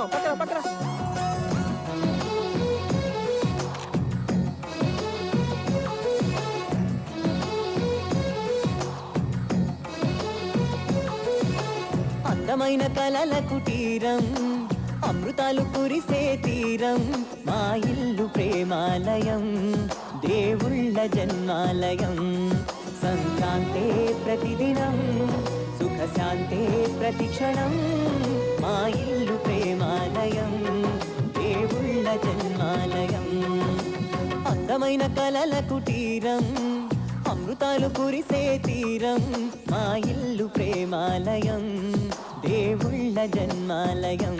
పట్టుకుందాం పక్కన పక్కన. అందమైన కలల కుటీరం, అమృతాలు కురిసే తీరం, మా ఇల్లు ప్రేమాలయం, దేవుళ్ళ జన్మాలయం. సంక్రాంతే ప్రతిదినం, సుఖశాంతే ప్రతిక్షణం, మా ఇల్లు ప్రేమాలయం, దేవుళ్ళ జన్మాలయం. అందమైన కలల కుటీరం, అమృతాలు కురిసే తీరం, మా ఇల్లు ప్రేమాలయం, దేవుళ్ళ జన్మాలయం.